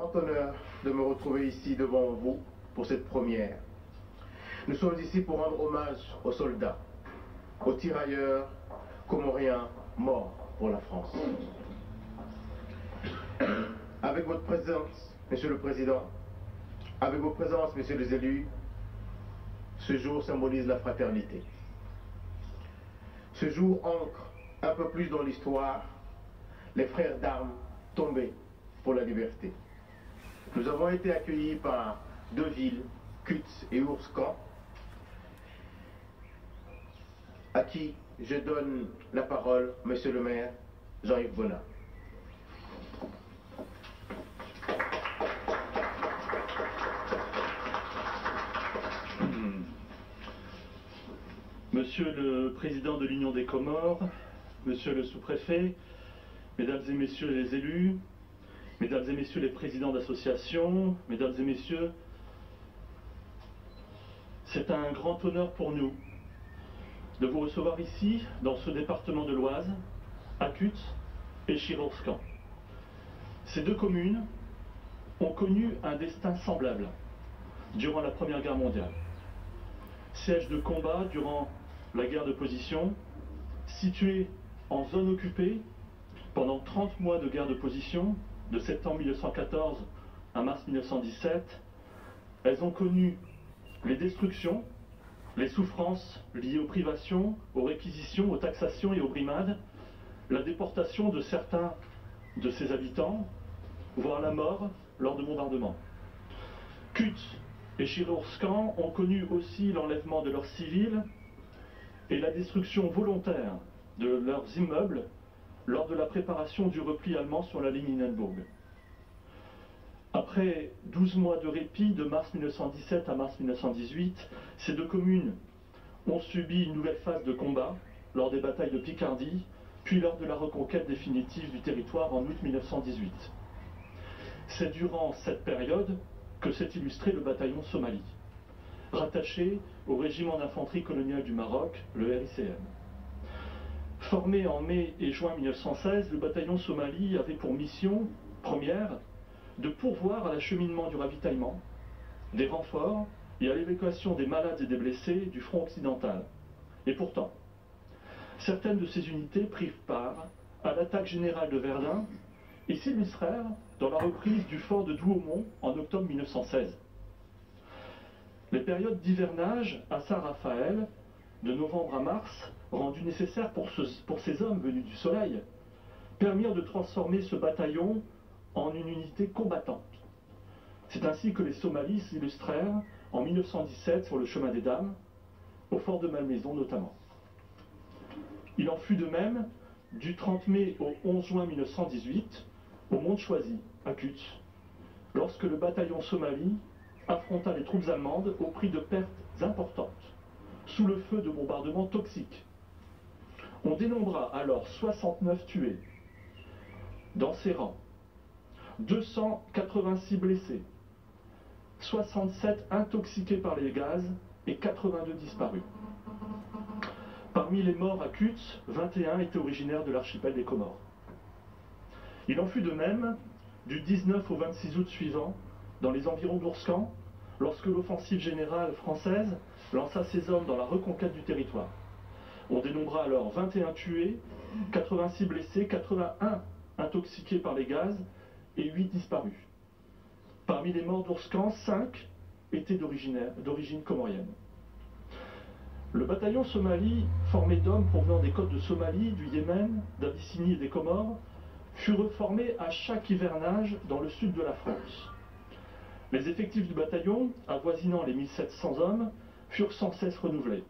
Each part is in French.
grand honneur de me retrouver ici devant vous pour cette première. Nous sommes ici pour rendre hommage aux soldats, aux tirailleurs comoriens morts pour la France. Avec votre présence, Monsieur le Président, avec vos présences, Messieurs les élus, ce jour symbolise la fraternité. Ce jour ancre un peu plus dans l'histoire les frères d'armes tombés pour la liberté. Nous avons été accueillis par deux villes, Kutz et Ourskan, à qui je donne la parole, Monsieur le maire Jean-Yves Bonnat. Monsieur le Président de l'Union des Comores, Monsieur le sous-préfet, Mesdames et Messieurs les élus, Mesdames et Messieurs les présidents d'associations, Mesdames et Messieurs, c'est un grand honneur pour nous de vous recevoir ici, dans ce département de l'Oise, à Kutz et Chirourskan. Ces deux communes ont connu un destin semblable durant la Première Guerre mondiale. Siège de combat durant la guerre de position, situées en zone occupée pendant 30 mois de guerre de position, de septembre 1914 à mars 1917, elles ont connu les destructions, les souffrances liées aux privations, aux réquisitions, aux taxations et aux brimades, la déportation de certains de ses habitants, voire la mort lors de bombardements. Kutz et Chirourskan ont connu aussi l'enlèvement de leurs civils et la destruction volontaire de leurs immeubles lors de la préparation du repli allemand sur la ligne Hindenburg. Après 12 mois de répit, de mars 1917 à mars 1918, ces deux communes ont subi une nouvelle phase de combat lors des batailles de Picardie, puis lors de la reconquête définitive du territoire en août 1918. C'est durant cette période que s'est illustré le bataillon Somalie, rattaché au régiment d'infanterie coloniale du Maroc, le RICM. Formé en mai et juin 1916, le bataillon Somalie avait pour mission première de pourvoir à l'acheminement du ravitaillement, des renforts et à l'évacuation des malades et des blessés du front occidental. Et pourtant, certaines de ces unités prirent part à l'attaque générale de Verdun et s'illustrèrent dans la reprise du fort de Douaumont en octobre 1916. Les périodes d'hivernage à Saint-Raphaël, de novembre à mars, rendues nécessaires pour ces hommes venus du soleil, permirent de transformer ce bataillon en une unité combattante. C'est ainsi que les Somalis s'illustrèrent en 1917 sur le chemin des Dames, au fort de Malmaison notamment. Il en fut de même du 30 mai au 11 juin 1918, au Mont Choisy, à Kutz, lorsque le bataillon Somalie affronta les troupes allemandes au prix de pertes importantes, sous le feu de bombardements toxiques. On dénombra alors 69 tués dans ses rangs, 286 blessés, 67 intoxiqués par les gaz et 82 disparus. Parmi les morts à Kutz, 21 étaient originaires de l'archipel des Comores. Il en fut de même du 19 au 26 août suivant, dans les environs d'Ourskan, lorsque l'offensive générale française lança ses hommes dans la reconquête du territoire. On dénombra alors 21 tués, 86 blessés, 81 intoxiqués par les gaz et 8 disparus. Parmi les morts d'Ourskan, 5 étaient d'origine comorienne. Le bataillon Somalie, formé d'hommes provenant des côtes de Somalie, du Yémen, d'Abyssinie et des Comores, fut reformé à chaque hivernage dans le sud de la France. Les effectifs du bataillon, avoisinant les 1700 hommes, furent sans cesse renouvelés.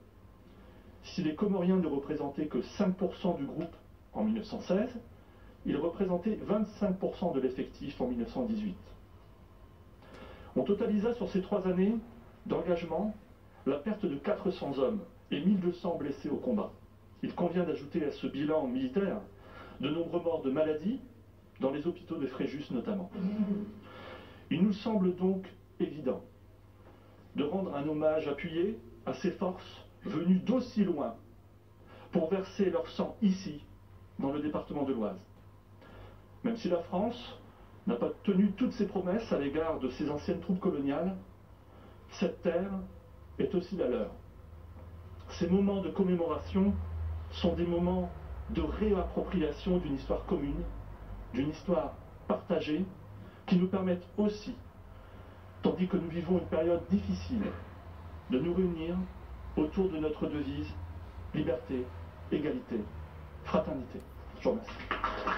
Si les Comoriens ne représentaient que 5% du groupe en 1916, ils représentaient 25% de l'effectif en 1918. On totalisa sur ces 3 années d'engagement la perte de 400 hommes et 1200 blessés au combat. Il convient d'ajouter à ce bilan militaire de nombreux morts de maladies, dans les hôpitaux de Fréjus notamment. Il nous semble donc évident de rendre un hommage appuyé à ces forces venues d'aussi loin pour verser leur sang ici, dans le département de l'Oise. Même si la France n'a pas tenu toutes ses promesses à l'égard de ses anciennes troupes coloniales, cette terre est aussi la leur. Ces moments de commémoration sont des moments de réappropriation d'une histoire commune, d'une histoire partagée, qui nous permettent aussi, tandis que nous vivons une période difficile, de nous réunir autour de notre devise liberté, égalité, fraternité. Je vous remercie.